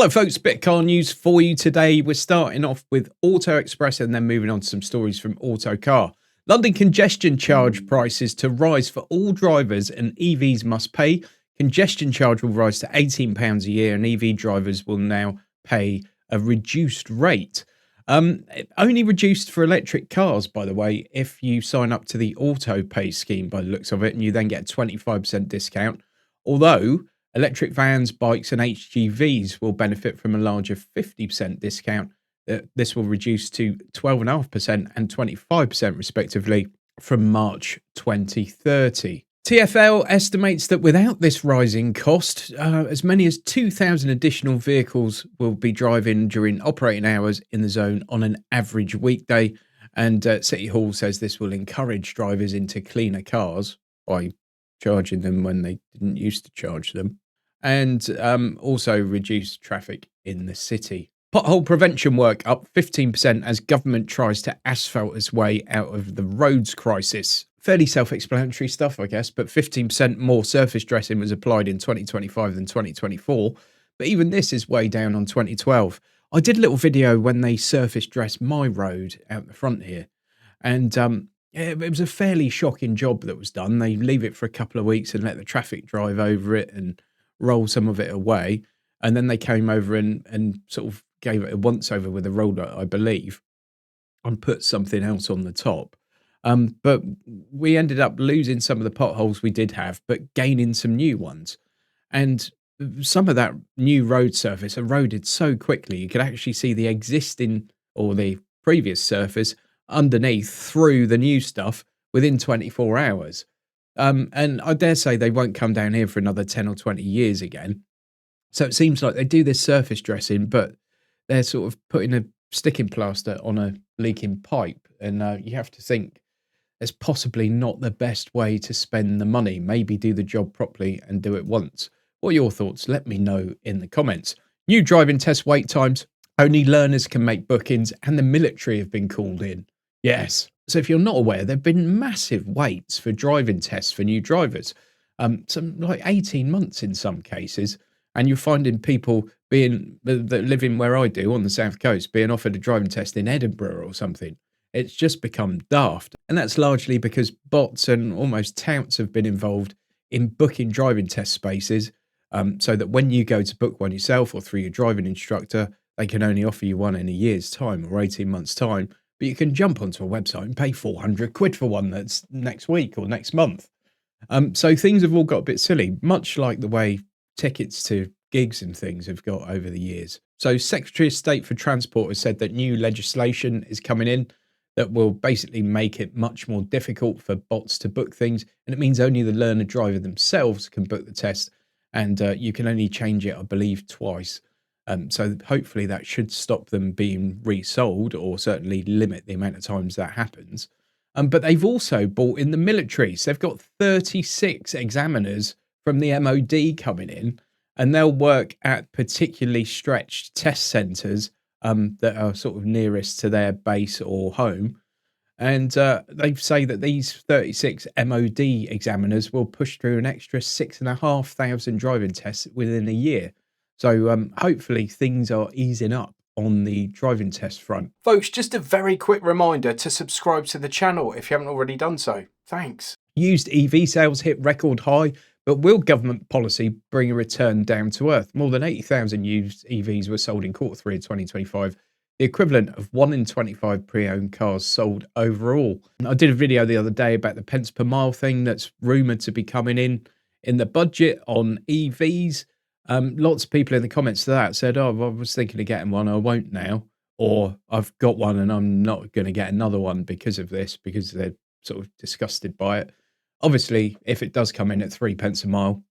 Hello folks, bit of car news for you today. We're starting off with Auto Express and then moving on to some stories from Autocar. London congestion charge prices to rise for all drivers and EVs must pay. Congestion charge will rise to £18 a year and EV drivers will now pay a reduced rate. Only reduced for electric cars, by the way, if you sign up to the auto pay scheme by the looks of it, and you then get a 25% discount. Although electric vans, bikes and HGVs will benefit from a larger 50% discount. This will reduce to 12.5% and 25% respectively from March 2030. TfL estimates that without this rising cost, as many as 2,000 additional vehicles will be driving during operating hours in the zone on an average weekday. And City Hall says this will encourage drivers into cleaner cars by charging them when they didn't used to charge them, and also reduce traffic in the city. Pothole prevention work up 15% as government tries to asphalt its way out of the roads crisis. Fairly self-explanatory stuff, I guess, but 15% more surface dressing was applied in 2025 than 2024. But even this is way down on 2012. I did a little video when they surface dressed my road out the front here, and it was a fairly shocking job that was done. They leave it for a couple of weeks and let the traffic drive over it and roll some of it away. And then they came over and sort of gave it a once over with a roller, I believe, and put something else on the top. But we ended up losing some of the potholes we did have, but gaining some new ones. And some of that new road surface eroded so quickly, you could actually see the existing or the previous surface underneath through the new stuff within 24 hours. And I dare say they won't come down here for another 10 or 20 years again. So it seems like they do this surface dressing, but they're sort of putting a sticking plaster on a leaking pipe. And you have to think it's possibly not the best way to spend the money. Maybe do the job properly and do it once. What are your thoughts? Let me know in the comments. New driving test wait times. Only learners can make bookings and the military have been called in. Yes. So if you're not aware, there have been massive waits for driving tests for new drivers. Some like 18 months in some cases. And you're finding people that living where I do on the south coast being offered a driving test in Edinburgh or something. It's just become daft. And that's largely because bots and almost touts have been involved in booking driving test spaces, so that when you go to book one yourself or through your driving instructor, they can only offer you one in a year's time or 18 months' time. But you can jump onto a website and pay 400 quid for one that's next week or next month. So things have all got a bit silly, much like the way tickets to gigs and things have got over the years. So Secretary of State for Transport has said that new legislation is coming in that will basically make it much more difficult for bots to book things. And it means only the learner driver themselves can book the test. And you can only change it, I believe, twice. So hopefully that should stop them being resold or certainly limit the amount of times that happens. But they've also brought in the military. So they've got 36 examiners from the MOD coming in, and they'll work at particularly stretched test centres that are sort of nearest to their base or home. And they say that these 36 MOD examiners will push through an extra 6,500 driving tests within a year. So hopefully things are easing up on the driving test front. Folks, just a very quick reminder to subscribe to the channel if you haven't already done so. Thanks. Used EV sales hit record high, but will government policy bring a return down to earth? More than 80,000 used EVs were sold in quarter 3 of 2025, the equivalent of 1 in 25 pre-owned cars sold overall. I did a video the other day about the pence per mile thing that's rumoured to be coming in the budget on EVs. Lots of people in the comments to that said, oh, I was thinking of getting one, I won't now. Or I've got one and I'm not going to get another one because of this, because they're sort of disgusted by it. Obviously, if it does come in at 3 pence a mile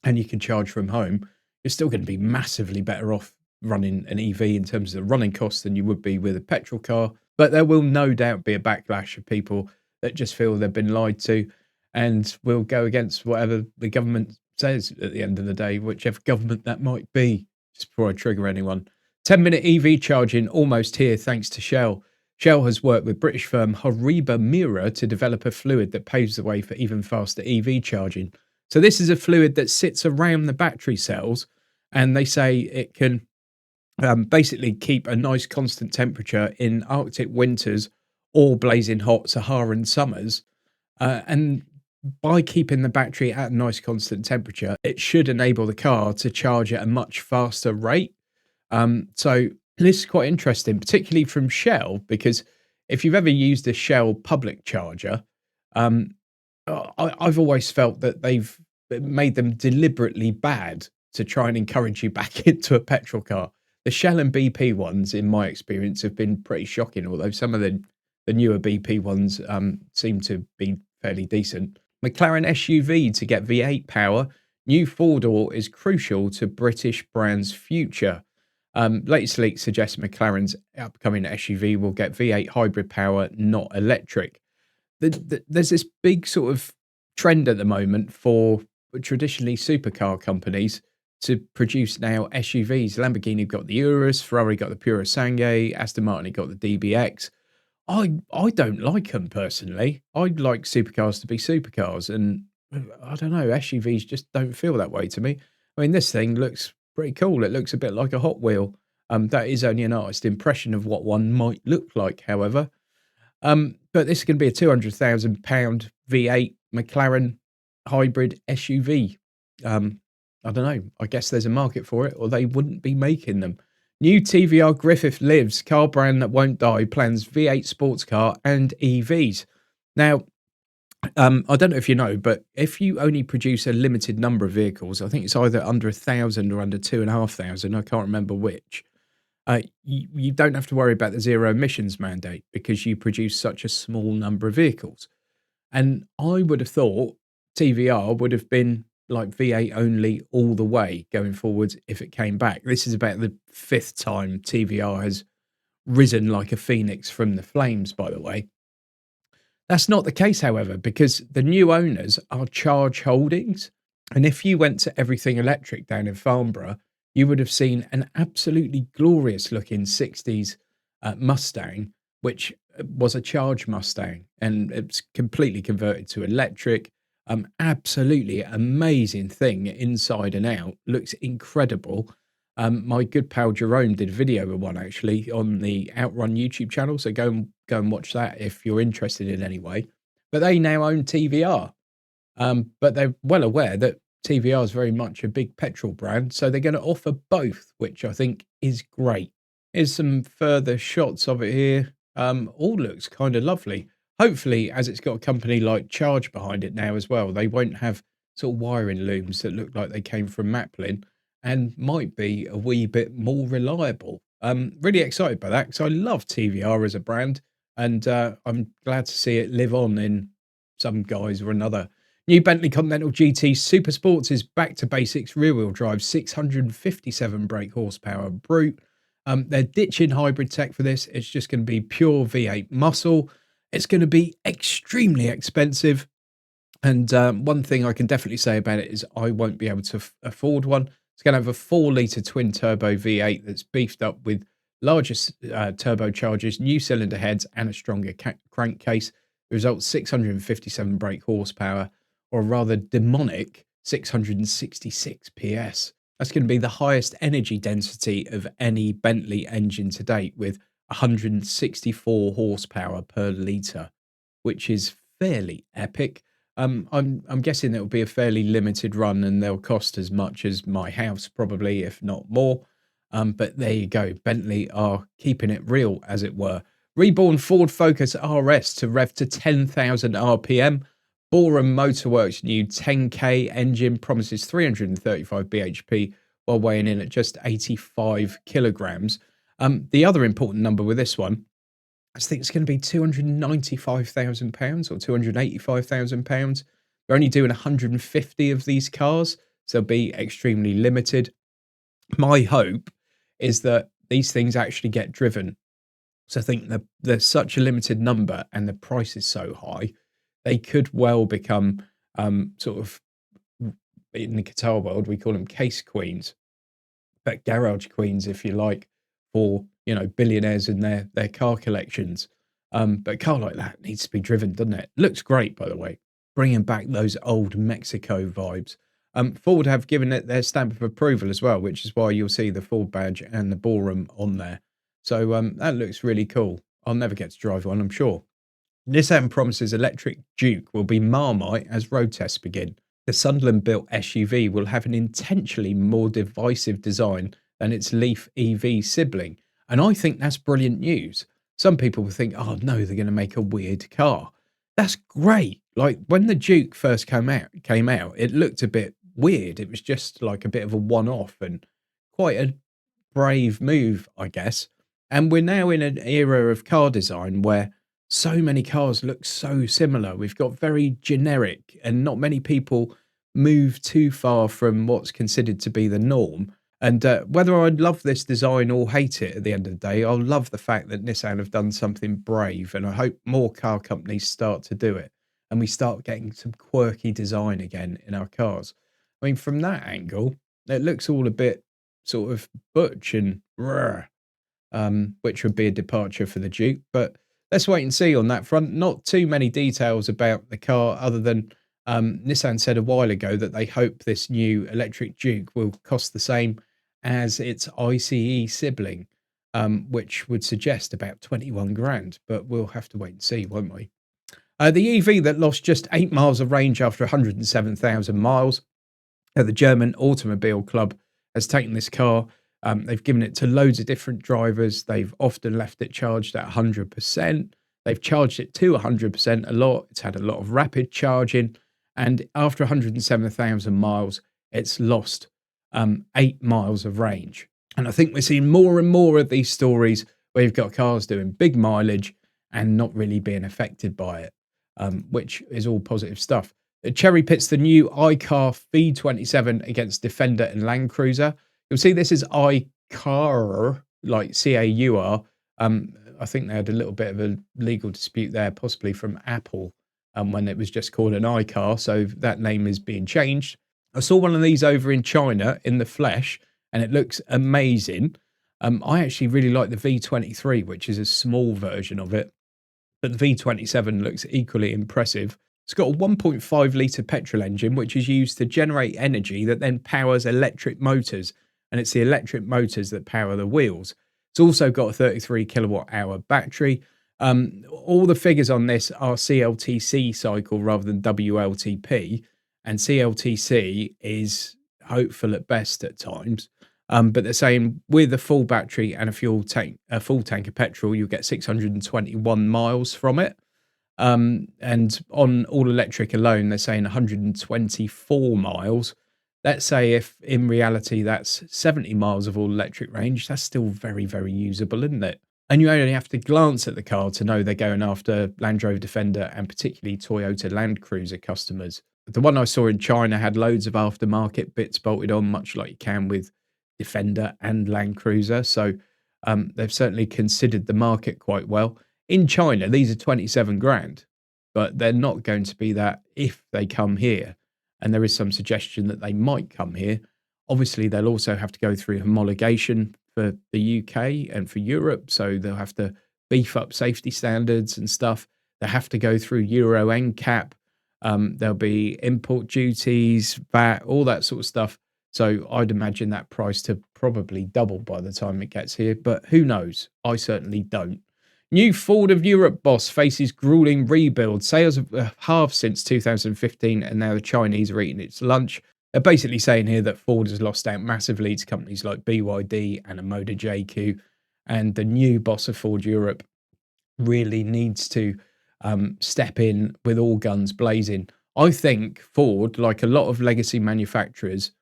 and you can charge from home, you're still going to be massively better off running an EV in terms of the running costs than you would be with a petrol car. But there will no doubt be a backlash of people that just feel they've been lied to and will go against whatever the government says at the end of the day, whichever government that might be. Just before I trigger anyone. 10-minute EV charging almost here thanks to Shell. Shell has worked with British firm Horiba Mira to develop a fluid that paves the way for even faster EV charging. So this is a fluid that sits around the battery cells, and they say it can basically keep a nice constant temperature in Arctic winters or blazing hot Saharan summers. And by keeping the battery at a nice constant temperature, it should enable the car to charge at a much faster rate. So this is quite interesting, particularly from Shell, because if you've ever used a Shell public charger, um, I've always felt that they've made them deliberately bad to try and encourage you back into a petrol car. The Shell and BP ones, in my experience, have been pretty shocking, although some of the newer BP ones seem to be fairly decent. McLaren SUV to get V8 power. New four-door is crucial to British brand's future. Latest leaks suggest McLaren's upcoming SUV will get V8 hybrid power, not electric. There's this big sort of trend at the moment for traditionally supercar companies to produce now SUVs. Lamborghini got the Urus, Ferrari got the Purosangue, Aston Martin got the DBX. I don't like them personally. I'd like supercars to be supercars, and I don't know, SUVs just don't feel that way to me. I mean, this thing looks pretty cool. It looks a bit like a Hot Wheel. That is only an artist impression of what one might look like, however. But this is going to be a £200,000 V8 McLaren hybrid SUV. I don't know. I guess there's a market for it, or they wouldn't be making them. New TVR Griffith lives, car brand that won't die, plans V8 sports car and EVs. Now, I don't know if you know, but if you only produce a limited number of vehicles, I think it's either under 1,000 or under 2,500, I can't remember which, you don't have to worry about the zero emissions mandate because you produce such a small number of vehicles. And I would have thought TVR would have been like V8 only all the way going forward if it came back. This is about the 5th time TVR has risen like a phoenix from the flames, by the way. That's not the case, however, because the new owners are Charge Holdings. And if you went to Everything Electric down in Farnborough, you would have seen an absolutely glorious looking 60s Mustang, which was a Charge Mustang, and it's completely converted to electric. Absolutely amazing thing inside and out. Looks incredible. My good pal Jerome did a video of one actually on the Outrun YouTube channel, so go and watch that if you're interested in any way. But they now own TVR, but they're well aware that TVR is very much a big petrol brand, so they're going to offer both, which I think is great. Here's some further shots of it here. All looks kind of lovely. Hopefully, as it's got a company like Charge behind it now as well, they won't have sort of wiring looms that look like they came from Maplin and might be a wee bit more reliable. Really excited by that because I love TVR as a brand, and I'm glad to see it live on in some guise or another. New Bentley Continental GT Super Sports is back to basics, rear-wheel drive, 657 brake horsepower brute. They're ditching hybrid tech for this. It's just going to be pure V8 muscle. It's going to be extremely expensive. And one thing I can definitely say about it is I won't be able to afford one. It's going to have a 4-litre twin-turbo V8 that's beefed up with larger turbochargers, new cylinder heads, and a stronger crankcase. The result, 657 brake horsepower, or a rather demonic 666 PS. That's going to be the highest energy density of any Bentley engine to date, with 164 horsepower per litre, which is fairly epic. I'm guessing it will be a fairly limited run, and they'll cost as much as my house, probably, if not more. But there you go. Bentley are keeping it real, as it were. Reborn Ford Focus RS to rev to 10,000 RPM. Borum Motorworks new 10K engine promises 335 bhp while weighing in at just 85 kilograms. The other important number with this one, I think it's going to be £295,000 or £285,000. They're only doing 150 of these cars, so they'll be extremely limited. My hope is that these things actually get driven. So I think that there's such a limited number and the price is so high, they could well become sort of, in the guitar world, we call them case queens, but garage queens, if you like, for, you know, billionaires in their car collections. But a car like that needs to be driven, doesn't it? Looks great, by the way, bringing back those old Mexico vibes. Ford have given it their stamp of approval as well, which is why you'll see the Ford badge and the Borum on there. So that looks really cool. I'll never get to drive one, I'm sure. Nissan promises electric Juke will be Marmite as road tests begin. The Sunderland-built SUV will have an intentionally more divisive design than its Leaf EV sibling, and I think that's brilliant news. Some people will think, "Oh no, they're going to make a weird car." That's great. Like when the Duke first came out, it looked a bit weird. It was just like a bit of a one-off and quite a brave move, I guess. And we're now in an era of car design where so many cars look so similar. We've got very generic, and not many people move too far from what's considered to be the norm. And whether I love this design or hate it at the end of the day, I'll love the fact that Nissan have done something brave. And I hope more car companies start to do it and we start getting some quirky design again in our cars. I mean, from that angle, it looks all a bit sort of butch and rah, which would be a departure for the Duke. But let's wait and see on that front. Not too many details about the car other than Nissan said a while ago that they hope this new electric Duke will cost the same as its ICE sibling, which would suggest about 21 grand. But we'll have to wait and see, won't we? The EV that lost just 8 miles of range after 107,000 miles. The German Automobile Club has taken this car. They've given it to loads of different drivers. They've often left it charged at 100%. They've charged it to 100% a lot. It's had a lot of rapid charging. And after 107,000 miles, it's lost 8 miles of range. And I think we're seeing more and more of these stories where you've got cars doing big mileage and not really being affected by it, which is all positive stuff. Chery pits the new iCar V27 against Defender and Land Cruiser. You'll see this is iCar, like C-A-U-R. I think they had a little bit of a legal dispute there, possibly from Apple, when it was just called an iCar. So that name is being changed. I saw one of these over in China in the flesh, and it looks amazing. I actually really like the V23, which is a small version of it. But the V27 looks equally impressive. It's got a 1.5 litre petrol engine, which is used to generate energy that then powers electric motors. And it's the electric motors that power the wheels. It's also got a 33 kilowatt hour battery. All the figures on this are CLTC cycle rather than WLTP. And CLTC is hopeful at best at times. But they're saying with a full battery and a full tank of petrol, you'll get 621 miles from it. And on all electric alone, they're saying 124 miles. Let's say if in reality that's 70 miles of all electric range, that's still very, very usable, isn't it? And you only have to glance at the car to know they're going after Land Rover Defender and particularly Toyota Land Cruiser customers. The one I saw in China had loads of aftermarket bits bolted on, much like you can with Defender and Land Cruiser. So they've certainly considered the market quite well. In China, these are 27 grand, but they're not going to be that if they come here. And there is some suggestion that they might come here. Obviously, they'll also have to go through homologation for the UK and for Europe. So they'll have to beef up safety standards and stuff. They have to go through Euro NCAP. There'll be import duties, VAT, all that sort of stuff. So I'd imagine that price to probably double by the time it gets here. But who knows? I certainly don't. New Ford of Europe boss faces grueling rebuild. Sales have halved since 2015, and now the Chinese are eating its lunch. They're basically saying here that Ford has lost out massively to companies like BYD and Motor JQ, and the new boss of Ford Europe really needs to step in with all guns blazing. I think Ford, like a lot of legacy manufacturers,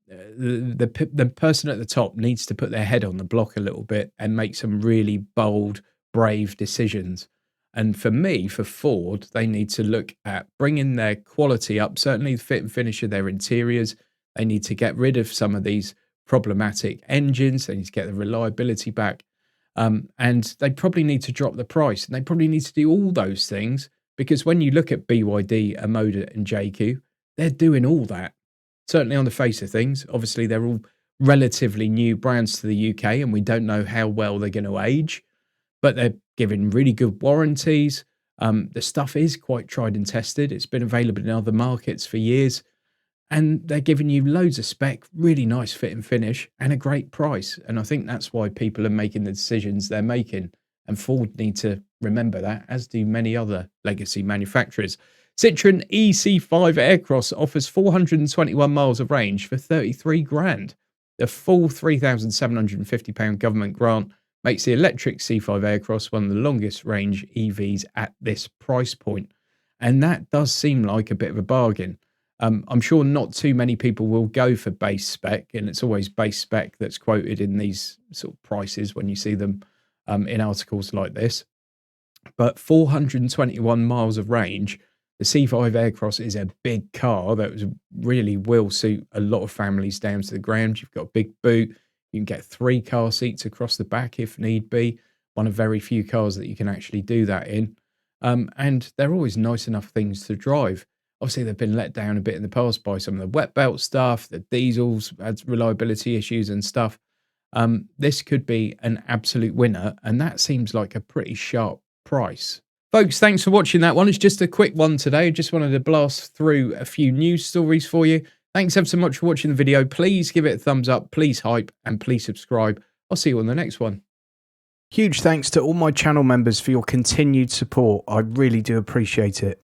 the person at the top needs to put their head on the block a little bit and make some really bold, brave decisions. And for me, for Ford, they need to look at bringing their quality up, certainly the fit and finish of their interiors. They need to get rid of some of these problematic engines. They need to get the reliability back. And they probably need to drop the price. And they probably need to do all those things because when you look at BYD, Motor and JQ, they're doing all that. Certainly on the face of things. Obviously, they're all relatively new brands to the UK and we don't know how well they're going to age. But they're giving really good warranties. The stuff is quite tried and tested. It's been available in other markets for years. and they're giving you loads of spec, really nice fit and finish, and a great price. And I think that's why people are making the decisions they're making. And Ford need to remember that, as do many other legacy manufacturers. Citroen EC5 Aircross offers 421 miles of range for 33 grand. The full £3,750 government grant makes the electric C5 Aircross one of the longest range EVs at this price point. And that does seem like a bit of a bargain. I'm sure not too many people will go for base spec, and it's always base spec that's quoted in these sort of prices when you see them in articles like this. But 421 miles of range, the C5 Aircross is a big car that really will suit a lot of families down to the ground. You've got a big boot. You can get 3 car seats across the back if need be. One of very few cars that you can actually do that in. And they're always nice enough things to drive. Obviously, they've been let down a bit in the past by some of the wet belt stuff. The diesels had reliability issues and stuff. This could be an absolute winner, and that seems like a pretty sharp price. Folks, thanks for watching that one. It's just a quick one today. Just wanted to blast through a few news stories for you. Thanks ever so much for watching the video. Please give it a thumbs up, please hype, and please subscribe. I'll see you on the next one. Huge thanks to all my channel members for your continued support. I really do appreciate it.